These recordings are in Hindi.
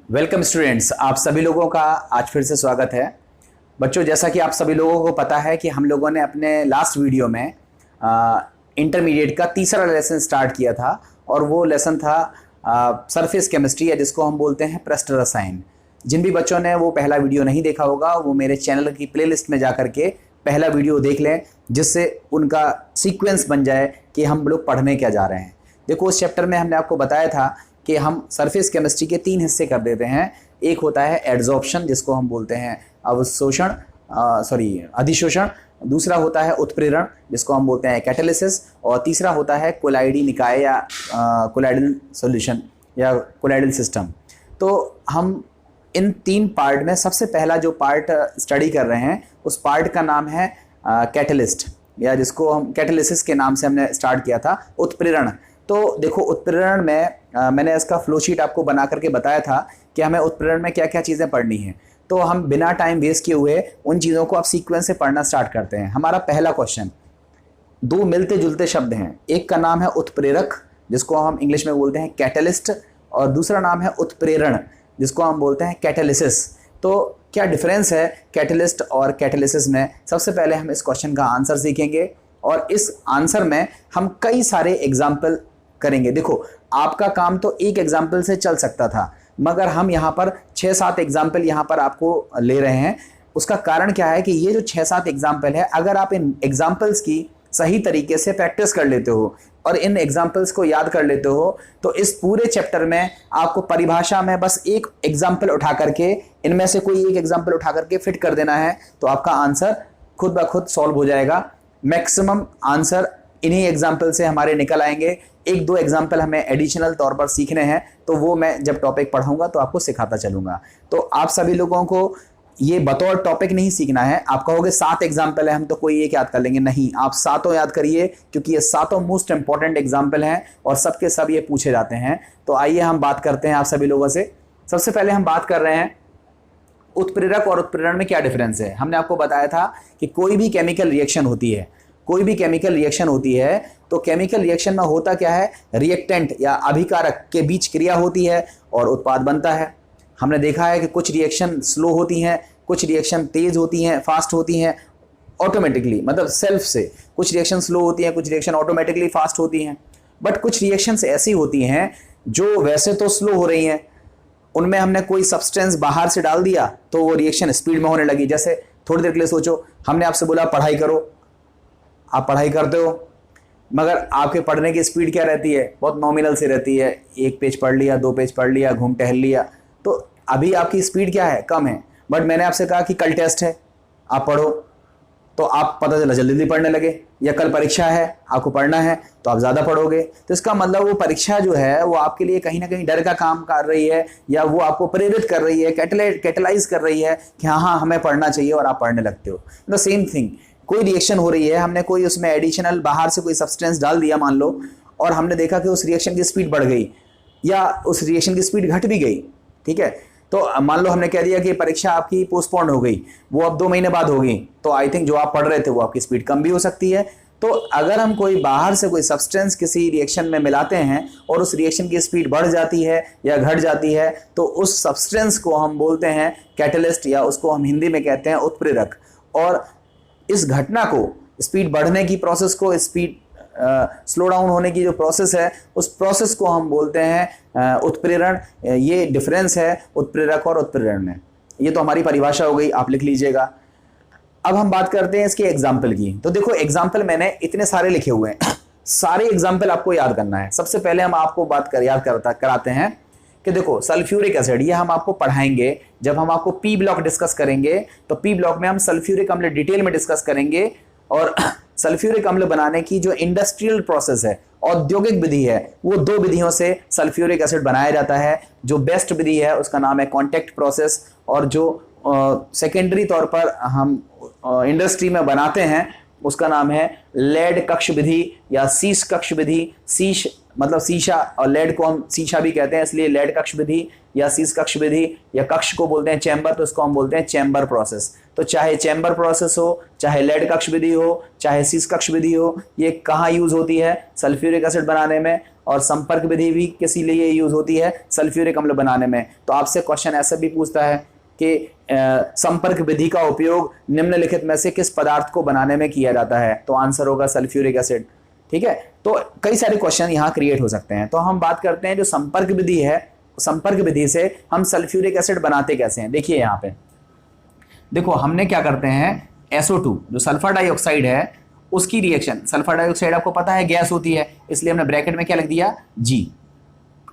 वेलकम स्टूडेंट्स, आप सभी लोगों का आज फिर से स्वागत है। बच्चों, जैसा कि आप सभी लोगों को पता है कि हम लोगों ने अपने लास्ट वीडियो में इंटरमीडिएट का तीसरा लेसन स्टार्ट किया था और वो लेसन था सरफेस केमिस्ट्री, या जिसको हम बोलते हैं पृष्ठ रसायन। जिन भी बच्चों ने वो पहला वीडियो नहीं देखा होगा वो मेरे चैनल की प्लेलिस्ट में जा करके पहला वीडियो देख लें, जिससे उनका सीक्वेंस बन जाए कि हम लोग पढ़ने क्या जा रहे हैं। देखो, उस चैप्टर में हमने आपको बताया था कि हम सरफेस केमिस्ट्री के 3 हिस्से कर देते हैं। एक होता है एड्जॉर्प्शन, जिसको हम बोलते हैं अवशोषण अधिशोषण। दूसरा होता है उत्प्रेरण, जिसको हम बोलते हैं कैटालिसिस। और तीसरा होता है कोलाइडी निकाय या कोलाइडल सॉल्यूशन या कोलाइडल सिस्टम। तो हम इन 3 पार्ट में सबसे पहला जो पार्ट स्टडी कर रहे हैं उस पार्ट का नाम है कैटलिस्ट, या जिसको हम कैटालिसिस के नाम से हमने स्टार्ट किया था, उत्प्रेरण। तो देखो, उत्प्रेरण में मैंने इसका फ्लो शीट आपको बना करके बताया था कि हमें उत्प्रेरण में क्या क्या चीज़ें पढ़नी हैं। तो हम बिना टाइम वेस्ट किए हुए उन चीज़ों को अब सीक्वेंस से पढ़ना स्टार्ट करते हैं। हमारा पहला क्वेश्चन, 2 मिलते जुलते शब्द हैं। एक का नाम है उत्प्रेरक, जिसको हम इंग्लिश में बोलते हैं कैटलिस्ट, और दूसरा नाम है उत्प्रेरण, जिसको हम बोलते हैं कैटालिसिस। तो क्या डिफरेंस है कैटलिस्ट और कैटालिसिस में? सबसे पहले हम इस क्वेश्चन का आंसर सीखेंगे और इस आंसर में हम कई सारे एग्जाम्पल करेंगे। देखो, आपका काम तो एक एग्जाम्पल से चल सकता था, मगर हम यहाँ पर 6-7 एग्जाम्पल यहाँ पर आपको ले रहे हैं। उसका कारण क्या है कि ये जो 6-7 एग्जाम्पल है, अगर आप इन एग्जाम्पल्स की सही तरीके से प्रैक्टिस कर लेते हो और इन एग्जाम्पल्स को याद कर लेते हो, तो इस पूरे चैप्टर में आपको परिभाषा में बस एक एग्जाम्पल उठा करके, इनमें से कोई एक एग्जाम्पल उठा करके फिट कर देना है, तो आपका आंसर खुद ब खुद सॉल्व हो जाएगा। मैक्सिमम आंसर इन्हीं एग्जाम्पल से हमारे निकल आएंगे। 1-2 एग्जाम्पल हमें एडिशनल तौर पर सीखने हैं, तो वो मैं जब टॉपिक पढ़ाऊंगा तो आपको सिखाता चलूंगा। तो आप सभी लोगों को ये बतौर टॉपिक नहीं सीखना है। आप कहोगे 7 एग्जाम्पल है, हम तो कोई एक याद कर लेंगे। नहीं, आप 7 याद करिए, क्योंकि ये 7 मोस्ट इंपॉर्टेंट एग्जाम्पल हैं और सबके सब ये पूछे जाते हैं। तो आइए हम बात करते हैं आप सभी लोगों से। सबसे पहले हम बात कर रहे हैं उत्प्रेरक और उत्प्रेरण में क्या डिफरेंस है। हमने आपको बताया था कि कोई भी केमिकल रिएक्शन होती है, कोई भी केमिकल रिएक्शन होती है, तो केमिकल रिएक्शन में होता क्या है, रिएक्टेंट या अभिकारक के बीच क्रिया होती है और उत्पाद बनता है। हमने देखा है कि कुछ रिएक्शन स्लो होती हैं, कुछ रिएक्शन तेज होती हैं, फास्ट होती हैं ऑटोमेटिकली, मतलब सेल्फ से। कुछ रिएक्शन स्लो होती हैं, कुछ रिएक्शन ऑटोमेटिकली फास्ट होती हैं। बट कुछ रिएक्शंस ऐसी होती हैं जो वैसे तो स्लो हो रही हैं, उनमें हमने कोई सब्सटेंस बाहर से डाल दिया तो वो रिएक्शन स्पीड में होने लगी। जैसे थोड़ी देर के लिए सोचो, हमने आपसे बोला पढ़ाई करो, आप पढ़ाई करते हो, मगर आपके पढ़ने की स्पीड क्या रहती है, बहुत नॉमिनल से रहती है। 1 पेज पढ़ लिया, 2 पेज पढ़ लिया, घूम टहल लिया, तो अभी आपकी स्पीड क्या है, कम है। बट मैंने आपसे कहा कि कल टेस्ट है, आप पढ़ो, तो आप पता चला जल्दी जल्दी पढ़ने लगे। या कल परीक्षा है, आपको पढ़ना है, तो आप ज़्यादा पढ़ोगे। तो इसका मतलब वो परीक्षा जो है वो आपके लिए कहीं ना कहीं डर का काम कर रही है, या वो आपको प्रेरित कर रही है, कैटलाइज कर रही है कि हाँ हमें पढ़ना चाहिए, और आप पढ़ने लगते हो। द सेम थिंग, कोई रिएक्शन हो रही है, हमने कोई उसमें एडिशनल बाहर से कोई सब्सटेंस डाल दिया मान लो, और हमने देखा कि उस रिएक्शन की स्पीड बढ़ गई या उस रिएक्शन की स्पीड घट भी गई, ठीक है। तो मान लो हमने कह दिया कि परीक्षा आपकी पोस्टपोन्ड हो गई, वो अब 2 महीने बाद होगी, तो आई थिंक जो आप पढ़ रहे थे वो आपकी स्पीड कम भी हो सकती है। तो अगर हम कोई बाहर से कोई सब्सटेंस किसी रिएक्शन में मिलाते हैं और उस रिएक्शन की स्पीड बढ़ जाती है या घट जाती है, तो उस सब्सटेंस को हम बोलते हैं कैटलिस्ट, या उसको हम हिंदी में कहते हैं उत्प्रेरक। और इस घटना को, स्पीड बढ़ने की प्रोसेस को, स्पीड स्लो डाउन होने की जो प्रोसेस है, उस प्रोसेस को हम बोलते हैं उत्प्रेरण। ये डिफरेंस है उत्प्रेरक और उत्प्रेरण में। ये तो हमारी परिभाषा हो गई, आप लिख लीजिएगा। अब हम बात करते हैं इसके एग्जाम्पल की। तो देखो, एग्जाम्पल मैंने इतने सारे लिखे हुए हैं, सारे एग्जाम्पल आपको याद करना है। सबसे पहले हम आपको याद कराते हैं कि देखो, सल्फ्यूरिक एसिड, ये हम आपको पढ़ाएंगे जब हम आपको पी ब्लॉक डिस्कस करेंगे। तो पी ब्लॉक में हम सल्फ्यूरिक अम्ल डिटेल में डिस्कस करेंगे, और सल्फ्यूरिक अम्ल बनाने की जो इंडस्ट्रियल प्रोसेस है, औद्योगिक विधि है, वो 2 विधियों से सल्फ्यूरिक एसिड बनाया जाता है। जो बेस्ट विधि है उसका नाम है कॉन्टैक्ट प्रोसेस, और जो सेकेंडरी तौर पर हम इंडस्ट्री में बनाते हैं उसका नाम है लेड कक्ष विधि या शीश कक्ष विधि। शीश मतलब शीशा, और लेड को हम शीशा भी कहते हैं, इसलिए लेड कक्ष विधि या शीश कक्ष विधि, या कक्ष को बोलते हैं चैम्बर, तो इसको हम बोलते हैं चैम्बर प्रोसेस। तो चाहे चैम्बर प्रोसेस हो, चाहे लेड कक्ष विधि हो, चाहे शीश कक्ष विधि हो, ये कहाँ यूज होती है, सल्फ्यूरिक एसिड बनाने में। और संपर्क विधि भी किसी लिए यूज होती है, सल्फ्यूरिक अम्ल बनाने में। तो आपसे क्वेश्चन ऐसा भी पूछता है कि संपर्क विधि का उपयोग निम्नलिखित में से किस पदार्थ को बनाने में किया जाता है, तो आंसर होगा सल्फ्यूरिक एसिड। ठीक है, तो कई सारे क्वेश्चन यहाँ क्रिएट हो सकते हैं। तो हम बात करते हैं जो संपर्क विधि है, संपर्क विधि से हम सल्फ्यूरिक एसिड बनाते कैसे हैं। देखिए यहाँ पे देखो, हमने क्या करते हैं, SO2 जो सल्फर डाइऑक्साइड है उसकी रिएक्शन, सल्फर डाइऑक्साइड आपको पता है गैस होती है, इसलिए हमने ब्रैकेट में क्या लिख दिया, G।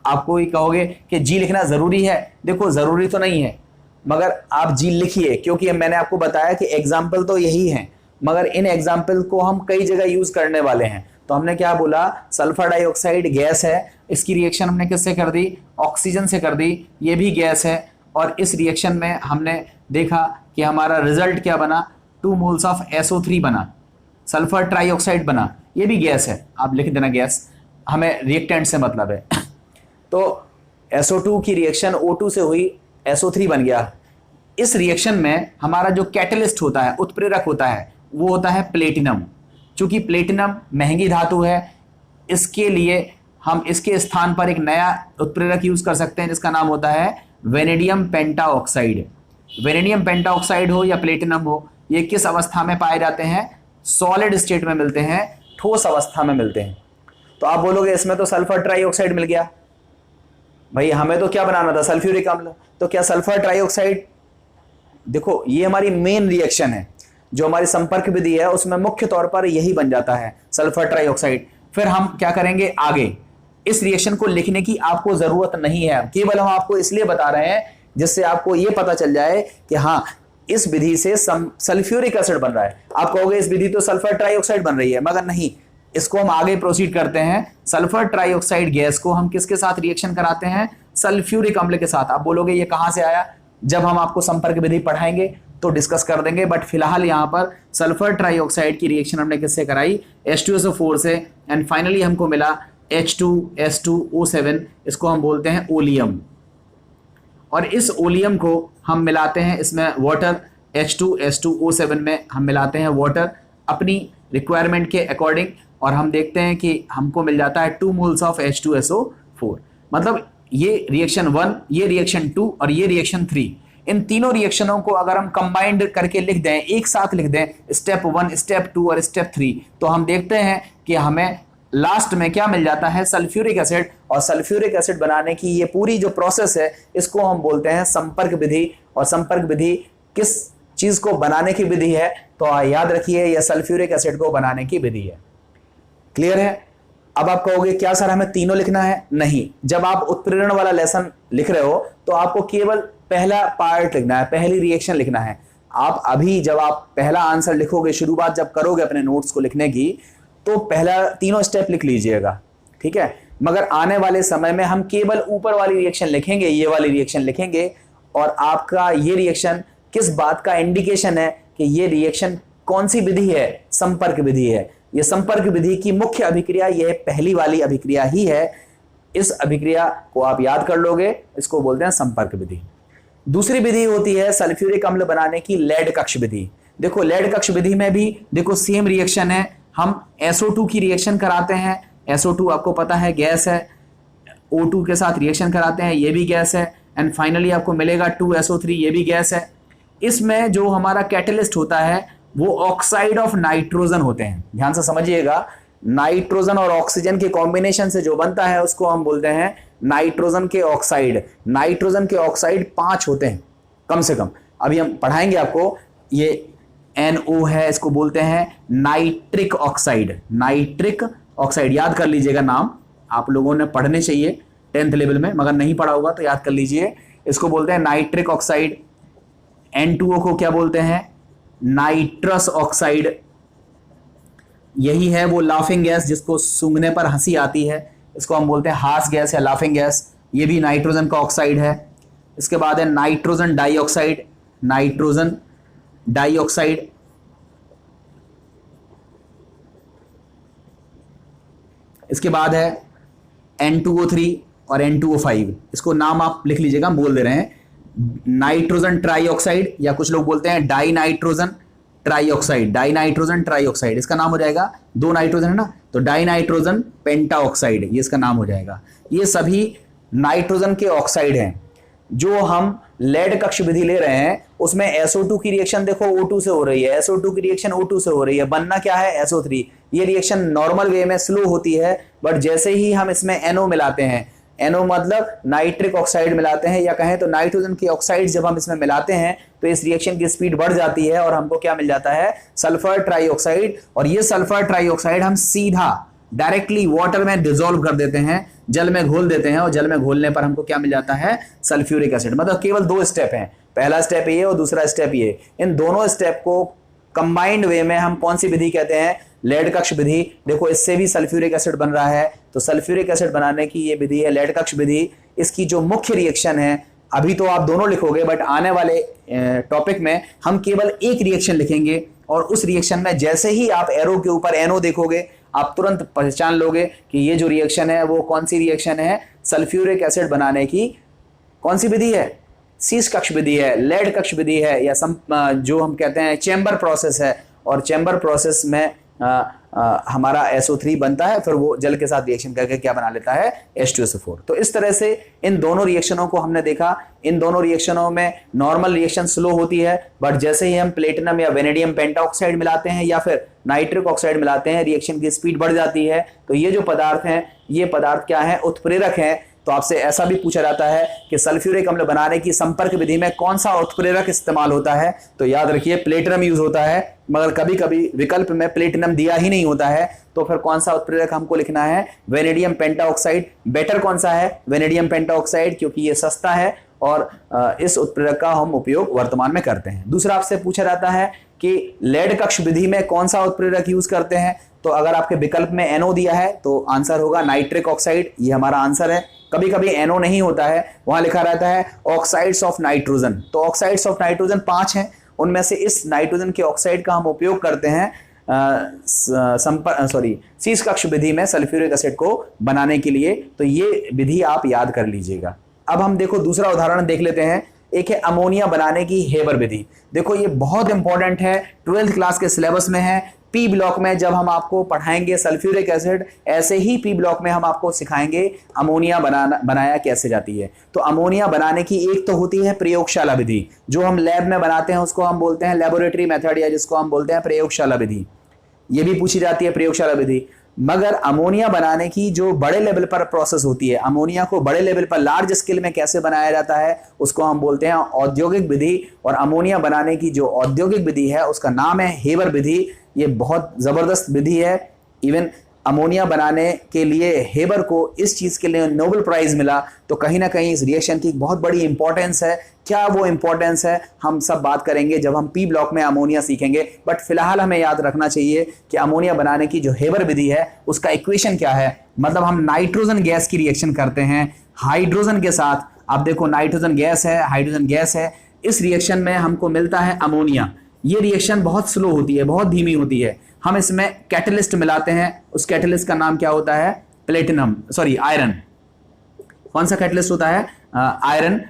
आपको ये कहोगे कि G लिखना जरूरी है, देखो जरूरी तो नहीं है, मगर आप G लिखिए, क्योंकि मैंने आपको बताया कि एग्जाम्पल तो यही है, मगर इन एग्जाम्पल को हम कई जगह यूज करने वाले हैं। तो हमने क्या बोला, सल्फर डाइऑक्साइड गैस है, इसकी रिएक्शन हमने किससे कर दी, ऑक्सीजन से कर दी, ये भी गैस है, और इस रिएक्शन में हमने देखा कि हमारा रिजल्ट क्या बना, 2 मोल्स ऑफ SO3 बना, सल्फर ट्राइऑक्साइड बना, ये भी गैस है, आप लिख देना गैस, हमें रिएक्टेंट से मतलब है। तो SO2 की रिएक्शन O2 से हुई, SO3 बन गया। इस रिएक्शन में हमारा जो कैटलिस्ट होता है, उत्प्रेरक होता है, वो होता है प्लेटिनम। चूंकि प्लेटिनम महंगी धातु है, इसके लिए हम इसके स्थान पर एक नया उत्प्रेरक यूज कर सकते हैं जिसका नाम होता है वेनेडियम पेंटाऑक्साइड। वेनेडियम पेंटाऑक्साइड हो या प्लेटिनम हो, ये किस अवस्था में पाए जाते हैं, सॉलिड स्टेट में मिलते हैं, ठोस अवस्था में मिलते हैं। तो आप बोलोगे इसमें तो सल्फर ट्राइऑक्साइड मिल गया, भाई हमें तो क्या बनाना था, सल्फ्यूरिक अम्ल। तो क्या सल्फर ट्राइऑक्साइड, देखो ये हमारी मेन रिएक्शन है, जो हमारी संपर्क विधि है उसमें मुख्य तौर पर यही बन जाता है, सल्फर ट्राइऑक्साइड। फिर हम क्या करेंगे आगे, इस रिएक्शन को लिखने की आपको जरूरत नहीं है, केवल हम आपको इसलिए बता रहे हैं जिससे आपको यह पता चल जाए कि हाँ इस विधि से सल्फ्यूरिक एसिड बन रहा है। आप कहोगे इस विधि तो सल्फर ट्राइऑक्साइड बन रही है, मगर नहीं, इसको हम आगे प्रोसीड करते हैं। सल्फर ट्राइऑक्साइड गैस को हम किसके साथ रिएक्शन कराते हैं, सल्फ्यूरिक अम्ल के साथ। आप बोलोगे ये कहां से आया, जब हम आपको संपर्क विधि पढ़ाएंगे तो डिस्कस कर देंगे, बट फिलहाल यहां पर सल्फर ट्राइऑक्साइड की रिएक्शन हमने किससे कराई, H2SO4 से, एंड फाइनली हमको मिला H2S2O7, इसको हम बोलते हैं ओलियम। और इस ओलियम को हम मिलाते हैं इसमें वाटर, H2S2O7 में हम मिलाते हैं वाटर अपनी रिक्वायरमेंट के अकॉर्डिंग, और हम देखते हैं कि हमको मिल जाता है 2 मोल्स ऑफ H2SO4। मतलब ये रिएक्शन 1, ये रिएक्शन 2 और ये रिएक्शन 3, इन तीनों रिएक्शनों को अगर हम कंबाइंड करके लिख दें, एक साथ लिख दें, स्टेप 1, स्टेप 2 और स्टेप 3, तो हम देखते हैं कि हमें लास्ट में क्या मिल जाता है, सल्फ्यूरिक एसिड। और सल्फ्यूरिक एसिड बनाने की ये पूरी जो प्रोसेस है, इसको हम बोलते हैं संपर्क विधि। और संपर्क विधि किस चीज को बनाने की विधि है, तो याद रखिए यह सल्फ्यूरिक एसिड को बनाने की विधि है। क्लियर है। अब आप कहोगे क्या सर हमें तीनों लिखना है, नहीं, जब आप उत्प्रेरण वाला लेसन लिख रहे हो तो आपको केवल पहला पार्ट लिखना है, पहली रिएक्शन लिखना है। आप अभी जब आप पहला आंसर लिखोगे, शुरुआत जब करोगे अपने नोट्स को लिखने की, तो पहला तीनों स्टेप लिख लीजिएगा, ठीक है। मगर आने वाले समय में हम केवल ऊपर वाली रिएक्शन लिखेंगे, ये वाली रिएक्शन लिखेंगे, और आपका ये रिएक्शन किस बात का इंडिकेशन है कि ये रिएक्शन कौन सी विधि है, संपर्क विधि है। ये संपर्क विधि की मुख्य अभिक्रिया यह पहली वाली अभिक्रिया ही है। इस अभिक्रिया को आप याद कर लोगे, इसको बोलते हैं संपर्क विधि। दूसरी विधि होती है सल्फ्यूरिक अम्ल बनाने की लेड कक्ष विधि। देखो लेड कक्ष विधि में भी देखो सेम रिएक्शन है, हम SO2 की रिएक्शन कराते हैं, SO2 आपको पता है गैस है, O2 के साथ रिएक्शन कराते हैं, ये भी गैस है, एंड फाइनली आपको मिलेगा 2SO3, ये भी गैस है। इसमें जो हमारा कैटलिस्ट होता है वो ऑक्साइड ऑफ नाइट्रोजन होते हैं, ध्यान से समझिएगा। नाइट्रोजन और ऑक्सीजन के कॉम्बिनेशन से जो बनता है उसको हम बोलते हैं नाइट्रोजन के ऑक्साइड। नाइट्रोजन के ऑक्साइड 5 होते हैं कम से कम, अभी हम पढ़ाएंगे आपको। ये NO है, इसको बोलते हैं नाइट्रिक ऑक्साइड। नाइट्रिक ऑक्साइड याद कर लीजिएगा, नाम आप लोगों ने पढ़ने चाहिए 10th लेवल में, मगर नहीं पढ़ा होगा तो याद कर लीजिए। इसको बोलते हैं नाइट्रिक ऑक्साइड। N2O को क्या बोलते हैं, नाइट्रस ऑक्साइड। यही है वो लाफिंग गैस जिसको सूंघने पर हंसी आती है, इसको हम बोलते हैं हास गैस या लाफिंग गैस, ये भी नाइट्रोजन का ऑक्साइड है। इसके बाद है नाइट्रोजन डाइऑक्साइड। नाइट्रोजन डाइऑक्साइड, इसके बाद है N2O3 और N2O5, इसको नाम आप लिख लीजिएगा, बोल दे रहे हैं नाइट्रोजन ट्राइऑक्साइड, या कुछ लोग बोलते हैं die nitrogen trioxide. Die nitrogen trioxide इसका नाम हो जाएगा, 2 नाइट्रोजन है ना, तो डाइनाइट्रोजन पेंटाऑक्साइड ये इसका नाम हो जाएगा। ये सभी नाइट्रोजन के ऑक्साइड हैं। जो हम लेड कक्ष विधि ले रहे हैं उसमें SO2 की रिएक्शन देखो O2 से हो रही है, SO2 की रिएक्शन O2 से हो रही है, बनना क्या है SO3। ये रिएक्शन नॉर्मल वे में स्लो होती है, बट जैसे ही हम इसमें NO मिलाते हैं, NO मतलब नाइट्रिक ऑक्साइड मिलाते हैं, या कहें तो नाइट्रोजन की ऑक्साइड जब हम इसमें मिलाते हैं तो इस रिएक्शन की स्पीड बढ़ जाती है और हमको क्या मिल जाता है सल्फर ट्राइऑक्साइड। और ये सल्फर ट्राइऑक्साइड हम सीधा डायरेक्टली वाटर में डिसॉल्व कर देते हैं, जल में घोल देते हैं, और जल में घोलने पर हमको क्या मिल जाता है सल्फ्यूरिक एसिड। मतलब केवल 2 स्टेप हैं, पहला स्टेप ये और दूसरा स्टेप ये। इन दोनों स्टेप को कंबाइंड वे में हम कौन सी विधि कहते हैं लेड कक्ष विधि। देखो इससे भी सल्फ्यूरिक एसिड बन रहा है, तो सल्फ्यूरिक एसिड बनाने की ये विधि है लेड कक्ष विधि। इसकी जो मुख्य रिएक्शन है, अभी तो आप दोनों लिखोगे बट आने वाले टॉपिक में हम केवल एक रिएक्शन लिखेंगे, और उस रिएक्शन में जैसे ही आप एरो के ऊपर NO देखोगे आप तुरंत पहचान लोगे कि ये जो रिएक्शन है वो कौन सी रिएक्शन है, सल्फ्यूरिक एसिड बनाने की कौन सी विधि है, सीस कक्ष विधि है, लेड कक्ष विधि है, या जो हम कहते हैं चैम्बर प्रोसेस है। और चैम्बर प्रोसेस में हमारा SO3 बनता है, फिर वो जल के साथ रिएक्शन करके क्या बना लेता है H2SO4। तो इस तरह से इन दोनों रिएक्शनों को हमने देखा। इन दोनों रिएक्शनों में नॉर्मल रिएक्शन स्लो होती है, बट जैसे ही हम प्लेटिनम या वेनेडियम पेंटाऑक्साइड मिलाते हैं या फिर नाइट्रिक ऑक्साइड मिलाते हैं रिएक्शन की स्पीड बढ़ जाती है। तो ये जो पदार्थ हैं ये पदार्थ क्या है उत्प्रेरक हैं। तो आपसे ऐसा भी पूछा जाता है कि सल्फ्यूरिक अम्ल बनाने की संपर्क विधि में कौन सा उत्प्रेरक इस्तेमाल होता है, तो याद रखिए प्लेटिनम यूज होता है, मगर कभी कभी विकल्प में प्लेटिनम दिया ही नहीं होता है, तो फिर कौन सा उत्प्रेरक हमको लिखना है वेनेडियम पेंटाऑक्साइड। बेटर कौन सा है वेनेडियम पेंटाऑक्साइड, क्योंकि ये सस्ता है और इस उत्प्रेरक का हम उपयोग वर्तमान में करते हैं। दूसरा आपसे पूछा जाता है कि लेड कक्ष विधि में कौन सा उत्प्रेरक यूज करते हैं, तो अगर आपके विकल्प में NO दिया है तो आंसर होगा नाइट्रिक ऑक्साइड, ये हमारा आंसर है। कभी कभी NO नहीं होता है, वहां लिखा रहता है ऑक्साइड्स ऑफ नाइट्रोजन, तो ऑक्साइड्स ऑफ नाइट्रोजन 5 हैं, उनमें से इस नाइट्रोजन के ऑक्साइड का हम उपयोग करते हैं सीस कक्ष विधि में सल्फ्यूरिक एसिड को बनाने के लिए। तो ये विधि आप याद कर लीजिएगा। अब हम देखो दूसरा उदाहरण देख लेते हैं। एक है अमोनिया बनाने की हेबर विधि। देखो ये बहुत इंपॉर्टेंट है, 12th क्लास के सिलेबस में है। P ब्लॉक में जब हम आपको पढ़ाएंगे सल्फ्यूरिक एसिड, ऐसे ही P ब्लॉक में हम आपको सिखाएंगे अमोनिया बनाया कैसे जाती है। तो अमोनिया बनाने की एक तो होती है प्रयोगशाला विधि, जो हम लैब में बनाते हैं उसको हम बोलते हैं लेबोरेटरी मेथड, या जिसको हम बोलते हैं प्रयोगशाला विधि। ये भी पूछी जाती है प्रयोगशाला विधि। मगर अमोनिया बनाने की जो बड़े लेवल पर प्रोसेस होती है, अमोनिया को बड़े लेवल पर लार्ज स्केल में कैसे बनाया जाता है, उसको हम बोलते हैं औद्योगिक विधि। और अमोनिया बनाने की जो औद्योगिक विधि है उसका नाम है हेबर विधि। ये बहुत जबरदस्त विधि है। इवन अमोनिया बनाने के लिए हेबर को इस चीज के लिए नोबेल प्राइज मिला, तो कहीं ना कहीं इस रिएक्शन की बहुत बड़ी इंपॉर्टेंस है। क्या वो इंपॉर्टेंस है हम सब बात करेंगे जब हम P ब्लॉक में अमोनिया सीखेंगे। बट फिलहाल हमें याद रखना चाहिए कि अमोनिया बनाने की जो हेबर विधि है उसका इक्वेशन क्या है। मतलब हम नाइट्रोजन गैस की रिएक्शन करते हैं हाइड्रोजन के साथ। आप देखो नाइट्रोजन गैस है, हाइड्रोजन गैस है, इस रिएक्शन में हमको मिलता है अमोनिया। ये रिएक्शन बहुत स्लो होती है, बहुत धीमी होती है। हम इसमें कैटलिस्ट मिलाते हैं, उस कैटलिस्ट का नाम क्या होता है आयरन। कौन सा कैटलिस्ट होता है आयरन।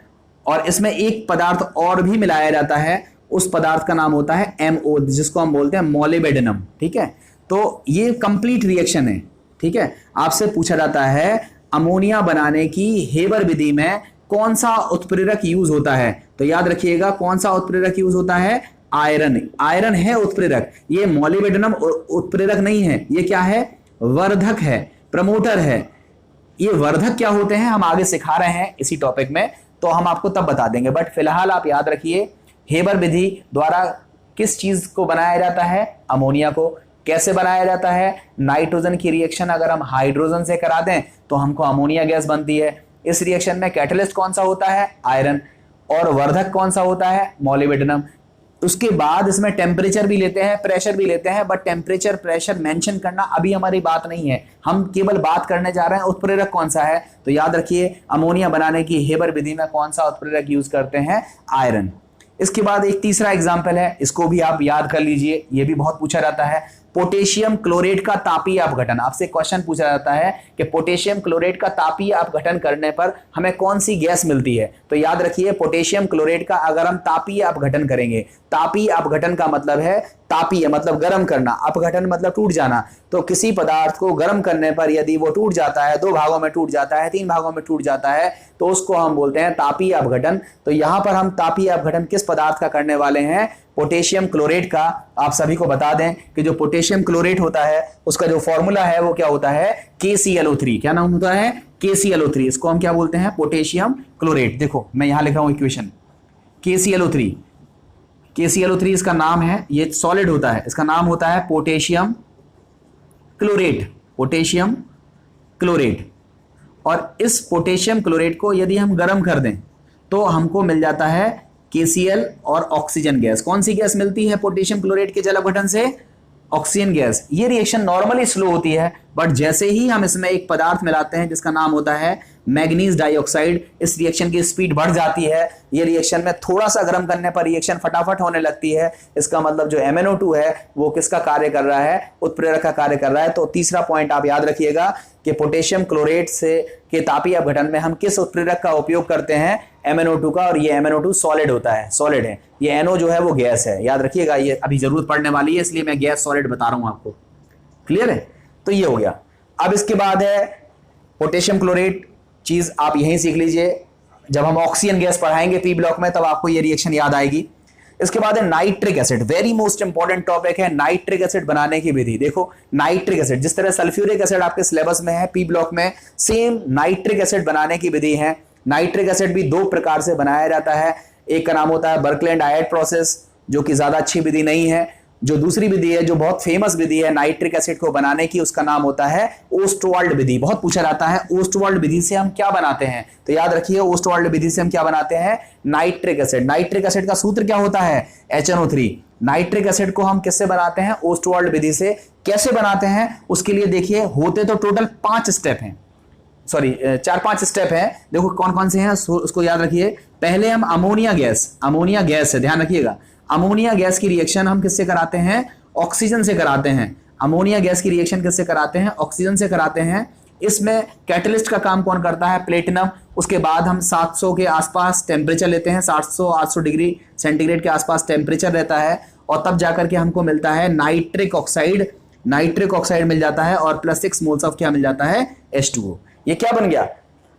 और इसमें एक पदार्थ और भी मिलाया जाता है, उस पदार्थ का नाम होता है MO, जिसको हम बोलते हैं मोलिबेडेनम। ठीक है, तो ये कंप्लीट रिएक्शन है। ठीक है, आपसे पूछा जाता है अमोनिया बनाने की हेबर विधि में कौन सा उत्प्रेरक यूज होता है, तो याद रखिएगा कौन सा उत्प्रेरक यूज होता है आयरन। आयरन है उत्प्रेरक, ये मोलिबेडेनम उत्प्रेरक नहीं है। ये क्या है वर्धक है, प्रमोटर है। ये वर्धक क्या होते हैं हम आगे सिखा रहे हैं इसी टॉपिक में, तो हम आपको तब बता देंगे। बट फिलहाल आप याद रखिए हेबर विधि द्वारा किस चीज को बनाया जाता है अमोनिया को। कैसे बनाया जाता है, नाइट्रोजन की रिएक्शन अगर हम हाइड्रोजन से करा दें तो हमको अमोनिया गैस बनती है। इस रिएक्शन में कैटलिस्ट कौन सा होता है आयरन, और वर्धक कौन सा होता है मोलिबेडेनम। उसके बाद इसमें टेम्परेचर भी लेते हैं, प्रेशर भी लेते हैं, बट टेम्परेचर प्रेशर मेंशन करना अभी हमारी बात नहीं है। हम केवल बात करने जा रहे हैं उत्प्रेरक कौन सा है। तो याद रखिए अमोनिया बनाने की हेबर विधि में कौन सा उत्प्रेरक यूज करते हैं आयरन। इसके बाद एक तीसरा एग्जाम्पल है, इसको भी आप याद कर लीजिए, ये भी बहुत पूछा जाता है। पोटेशियम क्लोरेट का तापीय अपघटन। आपसे क्वेश्चन पूछा जाता है कि पोटेशियम क्लोरेट का तापीय अपघटन करने पर हमें कौन सी गैस मिलती है। तो याद रखिए, पोटेशियम क्लोरेट का अगर हम तापीय अपघटन करेंगे, तापीय अपघटन का मतलब है, तापीय मतलब गर्म करना, अपघटन मतलब टूट जाना। तो किसी पदार्थ को गर्म करने पर यदि वो टूट जाता है, 2 भागों में टूट जाता है, 3 भागों में टूट जाता है, तो उसको हम बोलते हैं तापीय अपघटन। तो यहां पर हम तापीय अपघटन किस पदार्थ का करने वाले हैं? पोटेशियम क्लोरेट का। आप सभी को बता दें कि जो पोटेशियम क्लोरेट होता है उसका जो फॉर्मूला है वो क्या होता है? KClO3। क्या नाम होता है? KClO3। इसको हम क्या बोलते हैं? Potassium chlorate. देखो मैं यहां लिख रहा हूं इक्वेशन, KClO3। KClO3 इसका नाम है, ये सॉलिड होता है, इसका नाम होता है पोटेशियम क्लोरेट, पोटेशियम क्लोरेट। और इस पोटेशियम क्लोरेट को यदि हम गर्म कर दें तो हमको मिल जाता है KCl और ऑक्सीजन गैस। कौन सी गैस मिलती है पोटेशियम क्लोरेट के जल अपघटन से? Oxygen gas. ये रिएक्शन नॉर्मली स्लो होती है, बट जैसे ही हम इसमें एक पदार्थ मिलाते हैं जिसका नाम होता है मैग्नीज डाइऑक्साइड, इस रिएक्शन की स्पीड बढ़ जाती है। ये रिएक्शन में थोड़ा सा गर्म करने पर रिएक्शन फटाफट होने लगती है। इसका मतलब जो MnO2 है वो किसका कार्य कर रहा है? उत्प्रेरक का कार्य कर रहा है। तो तीसरा पॉइंट आप याद रखिएगा कि पोटेशियम क्लोरेट से के तापीय अपघटन में हम किस उत्प्रेरक का उपयोग करते हैं? MnO2 का। और ये MnO2 सॉलिड होता है, सॉलिड है। ये NO जो है वो गैस है, याद रखिएगा, ये अभी जरूरत पड़ने वाली है, इसलिए मैं गैस सॉलिड बता रहा हूं आपको। क्लियर है? तो ये हो गया। अब इसके बाद है पोटेशियम क्लोरेट, चीज आप यहीं सीख लीजिए। जब हम ऑक्सीजन गैस पढ़ाएंगे पी ब्लॉक में तब आपको ये रिएक्शन याद आएगी। इसके बाद है nitric acid. Very most important topic है नाइट्रिक एसिड बनाने की विधि। देखो नाइट्रिक एसिड, जिस तरह सल्फ्यूरिक एसिड आपके सिलेबस में है पी ब्लॉक में, सेम नाइट्रिक एसिड बनाने की विधि है। नाइट्रिक एसिड भी 2 प्रकार से बनाया जाता है। एक का नाम होता है बर्कलैंड आयड प्रोसेस, जो कि ज्यादा अच्छी विधि नहीं है। जो दूसरी विधि है, जो बहुत फेमस विधि है नाइट्रिक एसिड को बनाने की, उसका नाम होता है ओस्टवाल्ड विधि। बहुत पूछा जाता है ओस्टवाल्ड विधि से हम क्या बनाते हैं, तो याद रखिए ओस्टवाल्ड विधि से हम क्या बनाते हैं? Nitric acid. नाइट्रिक एसिड का सूत्र क्या होता है? HNO3। नाइट्रिक एसिड को हम किससे बनाते हैं? ओस्टवाल्ड विधि से। कैसे बनाते हैं उसके लिए देखिए, होते तो टोटल 5 स्टेप हैं, सॉरी 4-5 स्टेप हैं। देखो कौन कौन से हैं उसको याद रखिए। पहले हम अमोनिया गैस है, ध्यान रखिएगा, अमोनिया गैस की रिएक्शन हम किससे कराते हैं? ऑक्सीजन से कराते हैं। अमोनिया गैस की रिएक्शन किससे कराते हैं? ऑक्सीजन से कराते हैं। इसमें कैटलिस्ट का काम कौन करता है? प्लेटिनम। उसके बाद हम 700 के आसपास टेम्परेचर लेते हैं, 700-800 डिग्री सेंटीग्रेड के आसपास टेम्परेचर रहता है, और तब जाकर के हमको मिलता है नाइट्रिक ऑक्साइड। नाइट्रिक ऑक्साइड मिल जाता है और +6 मोल्स ऑफ क्या मिल जाता है? H2O। ये क्या बन गया?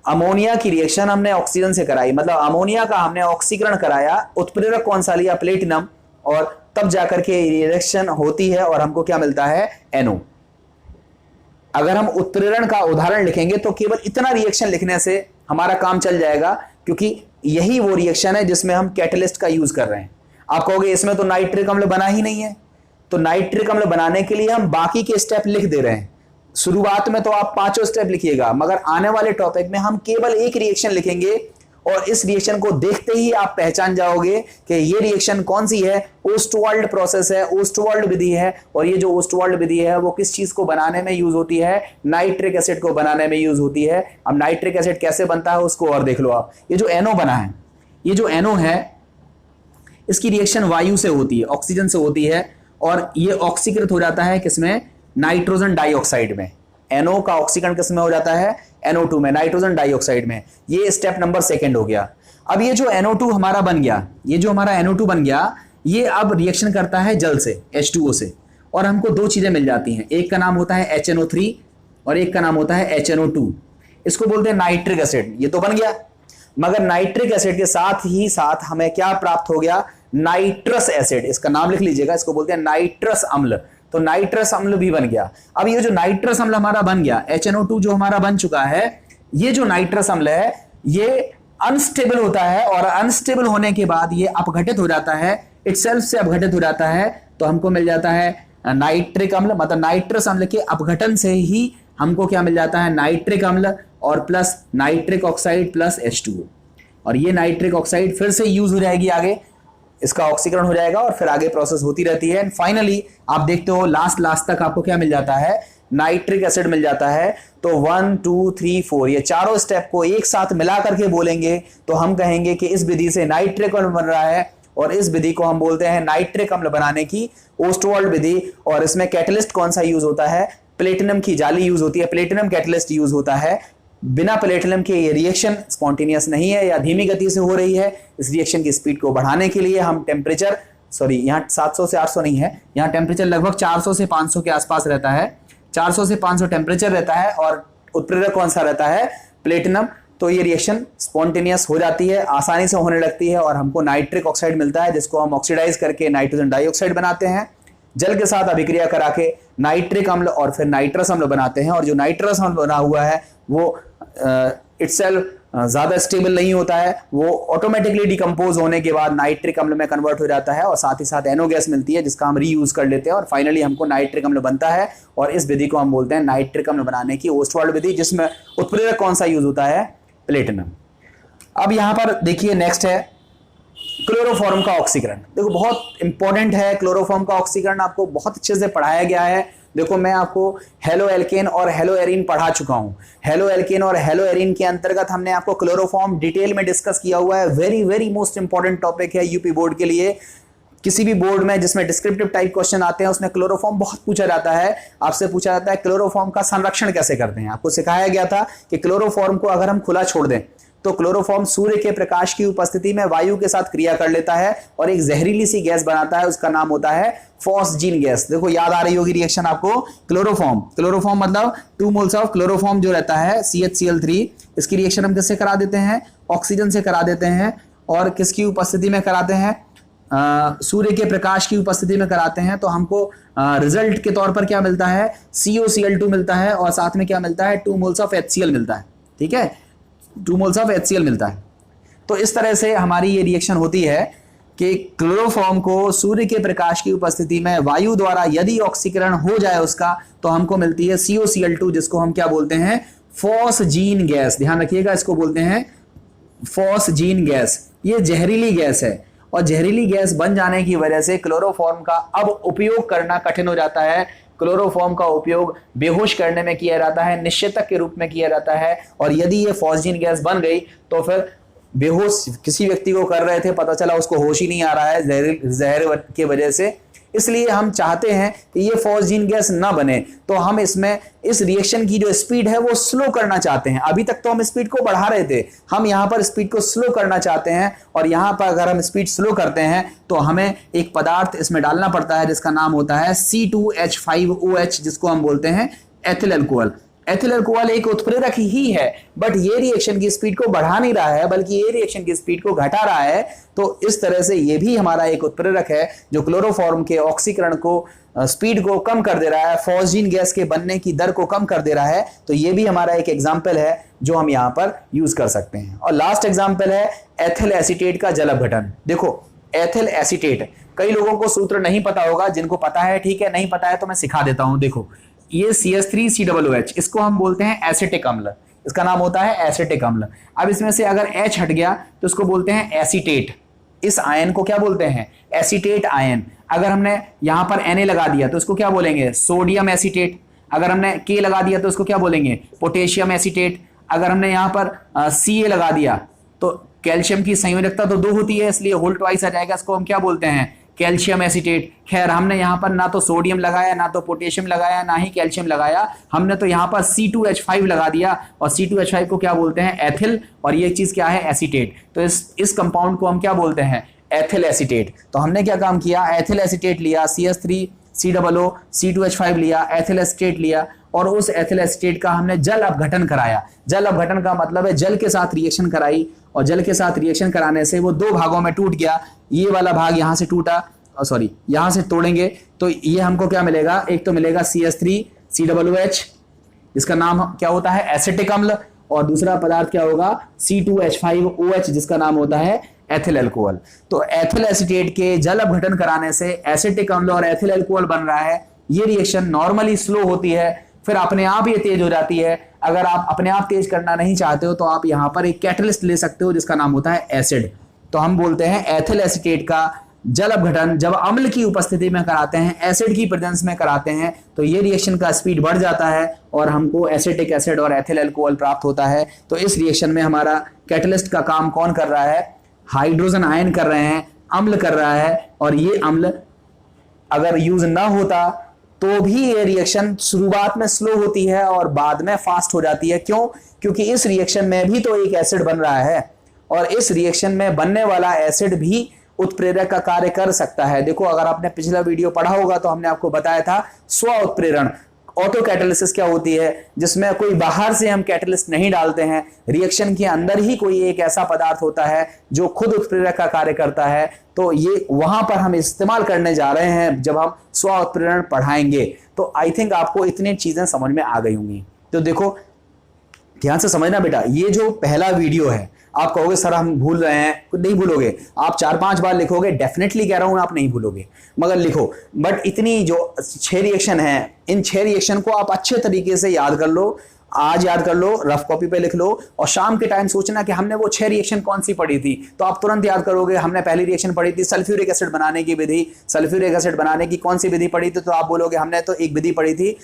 अमोनिया की रिएक्शन हमने ऑक्सीजन से कराई, मतलब अमोनिया का हमने ऑक्सीकरण कराया, उत्प्रेरक कौन सा लिया? प्लेटिनम, और तब जाकर के रिएक्शन होती है और हमको क्या मिलता है? NO। अगर हम उत्प्रेरण का उदाहरण लिखेंगे तो केवल इतना रिएक्शन लिखने से हमारा काम चल जाएगा, क्योंकि यही वो रिएक्शन है जिसमें हम कैटलिस्ट का यूज कर रहे हैं। आप कहोगे इसमें तो नाइट्रिक अम्ल बना ही नहीं है, तो नाइट्रिक अम्ल बनाने के लिए हम बाकी के स्टेप लिख दे रहे हैं। शुरुआत में तो आप 5 स्टेप लिखिएगा, मगर आने वाले टॉपिक में हम केवल एक रिएक्शन लिखेंगे, और इस रिएक्शन को देखते ही आप पहचान जाओगे कि ये रिएक्शन कौन सी है? ओस्टवाल्ड प्रोसेस है, ओस्टवाल्ड विधि है। और ये जो ओस्टवाल्ड विधि है वो किस चीज को बनाने में यूज होती है? नाइट्रिक एसिड को बनाने में यूज होती है। अब नाइट्रिक एसिड कैसे बनता है उसको और देख लो आप। ये जो NO बना है, ये जो NO है, इसकी रिएक्शन वायु से होती है, ऑक्सीजन से होती है, और ये ऑक्सीकृत हो जाता है किसमें? नाइट्रोजन डाइऑक्साइड में। NO का ऑक्सीकरण किसमें हो जाता है? NO2 में, नाइट्रोजन डाइऑक्साइड में। ये स्टेप नंबर 2 हो गया। अब ये जो NO2 हमारा बन गया, ये जो हमारा NO2 बन गया, ये अब रिएक्शन करता है जल से, H2O से, और हमको 2 चीजें मिल जाती हैं। एक का नाम होता है HNO3 और एक का नाम होता है HNO2। इसको बोलते हैं नाइट्रिक एसिड। ये तो बन गया, मगर नाइट्रिक एसिड के साथ ही साथ हमें क्या प्राप्त हो गया? Nitrous acid. इसका नाम लिख लीजिएगा, इसको बोलते हैं नाइट्रस अम्ल। तो नाइट्रस अम्ल भी बन गया। अब ये जो नाइट्रस अम्ल हमारा बन गया, HNO2 जो हमारा बन चुका है, ये जो नाइट्रस अम्ल है ये अनस्टेबल होता है, और अनस्टेबल होने के बाद ये अपघटित हो जाता है, इटसेल्फ से अपघटित हो जाता है। तो हमको मिल जाता है नाइट्रिक अम्ल, मतलब नाइट्रस अम्ल के अपघटन से ही हमको क्या मिल जाता है? नाइट्रिक अम्ल और plus nitric oxide plus H2O। और ये नाइट्रिक ऑक्साइड फिर से यूज हो जाएगी आगे, इसका ऑक्सीकरण हो जाएगा और फिर आगे प्रोसेस होती रहती है। एंड फाइनली आप देखते हो लास्ट तक आपको क्या मिल जाता है? नाइट्रिक एसिड मिल जाता है। तो 1 2 3 4 ये चारों स्टेप को एक साथ मिला करके बोलेंगे तो हम कहेंगे कि इस विधि से नाइट्रिक अम्ल बन रहा है, और इस विधि को हम बोलते हैं नाइट्रिक अम्ल बनाने की ओस्टवाल्ड विधि। और इसमें कैटलिस्ट कौन सा यूज होता है? प्लेटिनम की जाली यूज होती है, प्लेटिनम कैटलिस्ट यूज होता है। बिना प्लेटिनम के ये रिएक्शन स्पॉन्टेनियस नहीं है या धीमी गति से हो रही है। इस रिएक्शन की स्पीड को बढ़ाने के लिए हम टेम्परेचर, सॉरी यहाँ 700 से 800 नहीं है, यहाँ टेम्परेचर लगभग 400 से 500 के आसपास रहता है। 400 से 500 टेम्परेचर रहता है और उत्प्रेरक कौन सा रहता है? प्लेटिनम। तो ये रिएक्शन स्पॉन्टेनियस हो जाती है, आसानी से होने लगती है और हमको नाइट्रिक ऑक्साइड मिलता है, जिसको हम ऑक्सीडाइज करके नाइट्रोजन डाइऑक्साइड बनाते हैं। जल के साथ अभिक्रिया करा के नाइट्रिक अम्ल और फिर नाइट्रस अम्ल बनाते हैं। और जो नाइट्रस अम्ल बना हुआ है वो इटसेल्फ ज्यादा स्टेबल नहीं होता है, वो ऑटोमेटिकली डिकम्पोज होने के बाद नाइट्रिक अम्ल में कन्वर्ट हो जाता है और साथ ही साथ एनो गैस मिलती है जिसका हम रीयूज कर लेते हैं और फाइनली हमको नाइट्रिक अम्ल बनता है। और इस विधि को हम बोलते हैं नाइट्रिक अम्ल बनाने की ओस्टवाल्ड विधि, जिसमें उत्प्रेरक कौन सा यूज होता है? प्लेटिनम। अब यहां पर देखिए नेक्स्ट है क्लोरोफॉर्म का ऑक्सीकरण। देखो बहुत इंपॉर्टेंट है क्लोरोफॉर्म का ऑक्सीकरण, आपको बहुत अच्छे से पढ़ाया गया है। देखो मैं आपको हेलो एल्केन और हेलो एरीन पढ़ा चुका हूं। हेलो एल्केन और हेलो एरीन के अंतर्गत हमने आपको क्लोरोफॉर्म डिटेल में डिस्कस किया हुआ है। Very very most important topic है यूपी बोर्ड के लिए। किसी भी बोर्ड में जिसमें डिस्क्रिप्टिव टाइप क्वेश्चन आते हैं उसमें क्लोरोफॉर्म बहुत पूछा जाता है। आपसे पूछा जाता है क्लोरोफॉर्म का संरक्षण कैसे करते हैं। आपको सिखाया गया था कि क्लोरोफॉर्म को अगर हम खुला छोड़ दें तो क्लोरोफॉर्म सूर्य के प्रकाश की उपस्थिति में वायु के साथ क्रिया कर लेता है और एक जहरीली सी गैस बनाता है, उसका नाम होता है फॉस्जीन गैस। देखो याद आ रही होगी रिएक्शन आपको। क्लोरोफॉर्म मतलब 2 मोल्स ऑफ क्लोरोफॉर्म जो रहता है CH-Cl3, इसकी रिएक्शन हम किससे करा देते हैं? ऑक्सीजन से करा देते हैं। और किसकी उपस्थिति में कराते हैं? सूर्य के प्रकाश की उपस्थिति में कराते हैं। तो हमको रिजल्ट के तौर पर क्या मिलता है? COCl2 मिलता है और साथ में क्या मिलता है? 2 मोल्स ऑफ HCl मिलता है। ठीक है, 2 मोल्स ऑफ HCl मिलता है। तो इस तरह से हमारी ये रिएक्शन होती है कि क्लोरोफॉर्म को सूर्य के प्रकाश की उपस्थिति में वायु द्वारा यदि ऑक्सीकरण हो जाए उसका, तो हमको मिलती है COCl2, जिसको हम क्या बोलते हैं? Phosgene gas. ध्यान रखिएगा, इसको बोलते हैं फॉस्जीन गैस। ये जहरीली गैस है और जहरीली गैस बन जाने की वजह से क्लोरोफॉर्म का अब उपयोग करना कठिन हो जाता है। क्लोरोफॉर्म का उपयोग बेहोश करने में किया जाता है, निश्चेतक के रूप में किया जाता है। और यदि ये फॉस्जीन गैस बन गई तो फिर बेहोश किसी व्यक्ति को कर रहे थे, पता चला उसको होश ही नहीं आ रहा है जहर के वजह से। इसलिए हम चाहते हैं कि ये फॉस्जीन गैस ना बने, तो हम इसमें इस रिएक्शन की जो स्पीड है वो स्लो करना चाहते हैं। अभी तक तो हम स्पीड को बढ़ा रहे थे, हम यहाँ पर स्पीड को स्लो करना चाहते हैं। और यहाँ पर अगर हम स्पीड स्लो करते हैं तो हमें एक पदार्थ इसमें डालना पड़ता है जिसका नाम होता है C2H5OH, जिसको हम बोलते हैं एथिल अल्कोहल। एथिल अल्कोहल एक उत्प्रेरक ही है, बट ये रिएक्शन की स्पीड को बढ़ा नहीं रहा है बल्कि ये रिएक्शन की स्पीड को घटा रहा है। तो इस तरह से ये भी हमारा एक उत्प्रेरक है जो क्लोरोफॉर्म के ऑक्सीकरण को स्पीड को कम कर दे रहा है, फॉस्जीन गैस के बनने की दर को कम कर दे रहा है। तो ये भी हमारा एक एग्जाम्पल है जो हम यहाँ पर यूज कर सकते हैं। और लास्ट एग्जाम्पल है एथिल एसीटेट का जल अपघटन। देखो एथिल एसीटेट, कई लोगों को सूत्र नहीं पता होगा, जिनको पता है ठीक है, नहीं पता है तो मैं सिखा देता हूं। देखो ये CH3COOH, इसको हम बोलते हैं एसिटिक अम्ल, इसका नाम होता है एसिटिक अम्ल। अब इसमें से अगर H हट गया तो इसको बोलते हैं एसीटेट। इस आयन को क्या बोलते हैं? Acetate ion. अगर हमने यहां पर Na लगा दिया तो इसको क्या बोलेंगे? Sodium acetate. अगर हमने K लगा दिया तो इसको क्या बोलेंगे? Potassium acetate. अगर हमने यहां पर Ca लगा दिया तो कैल्शियम की संयोजकता तो 2 होती है, इसलिए होल ट्वाइस आ जाएगा, इसको हम क्या बोलते हैं? Calcium acetate. खैर हमने यहाँ पर ना तो सोडियम लगाया, ना तो पोटेशियम लगाया, ना ही कैल्शियम लगाया, हमने तो यहाँ पर C2H5 लगा दिया। और C2H5 को क्या बोलते हैं? एथिल। और ये चीज क्या है? एसीटेट। तो इस कंपाउंड को हम क्या बोलते हैं? Ethyl acetate. तो हमने क्या काम किया? एथिल एसीटेट लिया, CH3COO, C2H5 लिया, एथिल एसीटेट लिया और उस एथिल एसीटेट का हमने जल अपघटन कराया। जल अपघटन का मतलब है जल के साथ रिएक्शन कराई और जल के साथ रिएक्शन कराने से वो 2 भागों में टूट गया। ये वाला भाग यहां से टूटा, सॉरी यहां से तोड़ेंगे तो ये हमको क्या मिलेगा? एक तो मिलेगा CH3COOH, इसका नाम क्या होता है? एसिटिक अम्ल। और दूसरा पदार्थ क्या होगा? C2H5OH, जिसका नाम होता है एथिल अल्कोहल। तो एथिल एसीटेट के जल अपघटन कराने से एसिटिक अम्ल और एथिल अल्कोहल बन रहा है। ये रिएक्शन नॉर्मली स्लो होती है, फिर अपने आप ये तेज हो जाती है। अगर आप अपने आप तेज करना नहीं चाहते हो तो आप यहां पर एक कैटलिस्ट ले सकते हो जिसका नाम होता है एसिड। तो हम बोलते हैं एथिल एसीटेट का जल अपघटन जब अम्ल की उपस्थिति में कराते हैं, एसिड की प्रेजेंस में कराते हैं, तो ये रिएक्शन का स्पीड बढ़ जाता है और हमको एसिटिक एसिड और एथिल अल्कोहल प्राप्त होता है। तो इस रिएक्शन में हमारा कैटलिस्ट का काम कौन कर रहा है? हाइड्रोजन आयन कर रहे हैं। अम्ल कर रहा है, और ये अम्ल अगर यूज ना होता तो भी ये रिएक्शन शुरुआत में स्लो होती है और बाद में फास्ट हो जाती है। क्यों? क्योंकि इस रिएक्शन में भी तो एक एसिड बन रहा है, और इस रिएक्शन में बनने वाला एसिड भी उत्प्रेरक का कार्य कर सकता है। देखो, अगर आपने पिछला वीडियो पढ़ा होगा तो हमने आपको बताया था स्व उत्प्रेरण, ऑटो कैटालिसिस क्या होती है, जिसमें कोई बाहर से हम कैटालिस्ट नहीं डालते हैं, रिएक्शन के अंदर ही कोई एक ऐसा पदार्थ होता है जो खुद उत्प्रेरक का कार्य करता है। तो ये वहां पर हम इस्तेमाल करने जा रहे हैं जब हम स्व उत्प्रेरण पढ़ाएंगे। तो आई थिंक आपको इतनी चीजें समझ में आ गई होंगी। तो देखो, ध्यान से समझना बेटा, ये जो पहला वीडियो है, आप कहोगे सर हम भूल रहे हैं, नहीं भूलोगे। आप 4-5 बार लिखोगे, डेफिनेटली कह रहा हूं आप नहीं भूलोगे, मगर लिखो। बट इतनी जो 6 रिएक्शन है, इन 6 रिएक्शन को आप अच्छे तरीके से याद कर लो। आज याद कर लो, रफ कॉपी पे लिख लो, और शाम के टाइम सोचना कि हमने वो 6 रिएक्शन कौन सी पढ़ी थी, तो आप तुरंत याद करोगे। हमने पहली रिएक्शन पढ़ी थी सल्फ्यूरिक एसिड बनाने की विधि। सल्फ्यूरिक एसिड बनाने की कौन सी विधि पढ़ी थी, तो आप बोलोगे हमने तो एक विधि पढ़ी थी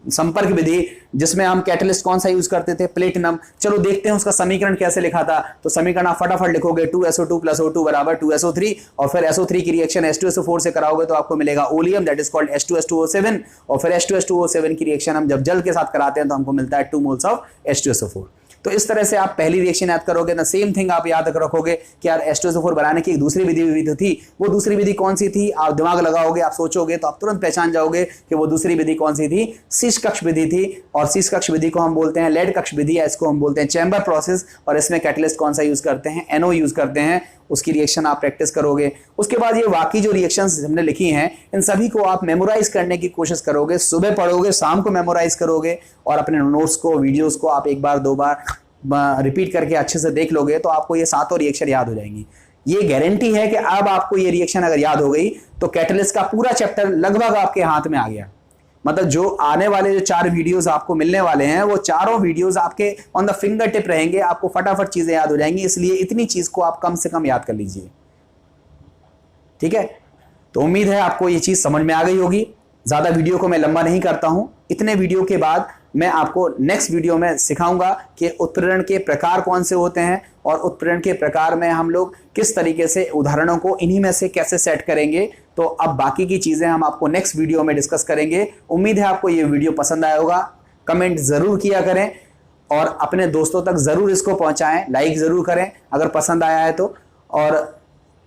संपर्क विधि, जिसमें हम कैटलिस्ट कौन सा यूज करते थे, प्लेटिनम। चलो देखते हैं उसका समीकरण कैसे लिखा था। तो समीकरण आप फटाफट लिखोगे, 2SO2 + O2 बराबर 2SO3, और फिर SO3 की रिएक्शन H2SO4 से कराओगे तो आपको मिलेगा oleum, that is called H2S2O7, और फिर H2S2O7 की रिएक्शन हम जब जल के साथ कराते हैं तो हमको मिलता है 2 मोल्स ऑफ H2SO4। तो इस तरह से आप पहली रिएक्शन याद करोगे ना, सेम थिंग आप याद रखोगे कि यार H2SO4 बनाने की एक दूसरी विधि थी। वो दूसरी विधि कौन सी थी, आप दिमाग लगाओगे, आप सोचोगे तो आप तुरंत पहचान जाओगे कि वो दूसरी विधि कौन सी थी, शीश कक्ष विधि थी। और शीश कक्ष विधि को हम बोलते हैं लेड कक्ष विधि, या इसको हम बोलते हैं चैम्बर प्रोसेस। और इसमें कैटलिस्ट कौन सा यूज करते हैं, NO यूज करते हैं। उसकी रिएक्शन आप प्रैक्टिस करोगे। उसके बाद ये बाकी जो रिएक्शंस हमने लिखी हैं, इन सभी को आप मेमोराइज करने की कोशिश करोगे। सुबह पढ़ोगे, शाम को मेमोराइज करोगे, और अपने नोट्स को, वीडियोस को आप 1 बार 2 बार रिपीट करके अच्छे से देख लोगे तो आपको ये 7 रिएक्शन याद हो जाएंगी। ये गारंटी है कि अब आपको ये रिएक्शन अगर याद हो गई तो कैटलिस्ट का पूरा चैप्टर लगभग आपके हाथ में आ गया। मतलब जो आने वाले जो 4 वीडियोस आपको मिलने वाले हैं, वो चारों वीडियोस आपके ऑन द फिंगर टिप रहेंगे। आपको फटाफट चीजें याद हो जाएंगी, इसलिए इतनी चीज को आप कम से कम याद कर लीजिए। ठीक है, तो उम्मीद है आपको ये चीज समझ में आ गई होगी। ज्यादा वीडियो को मैं लंबा नहीं करता हूं। इतने वीडियो के बाद मैं आपको नेक्स्ट वीडियो में सिखाऊंगा कि उत्प्रेरण के प्रकार कौन से होते हैं, और उत्प्रेरण के प्रकार में हम लोग किस तरीके से उदाहरणों को इन्हीं में से कैसे सेट करेंगे। तो अब बाकी की चीजें हम आपको नेक्स्ट वीडियो में डिस्कस करेंगे। उम्मीद है आपको ये वीडियो पसंद आया होगा। कमेंट जरूर किया करें, और अपने दोस्तों तक जरूर इसको पहुंचाएं, लाइक जरूर करें अगर पसंद आया है तो। और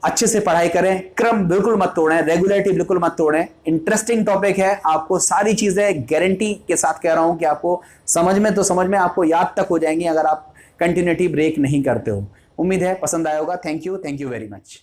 अच्छे से पढ़ाई करें, क्रम बिल्कुल मत तोड़ें, रेगुलरिटी बिल्कुल मत तोड़ें। इंटरेस्टिंग टॉपिक है, आपको सारी चीजें गारंटी के साथ कह रहा हूं कि आपको समझ में आपको याद तक हो जाएंगी अगर आप कंटिन्यूटी ब्रेक नहीं करते हो। उम्मीद है पसंद आया होगा। Thank you very much.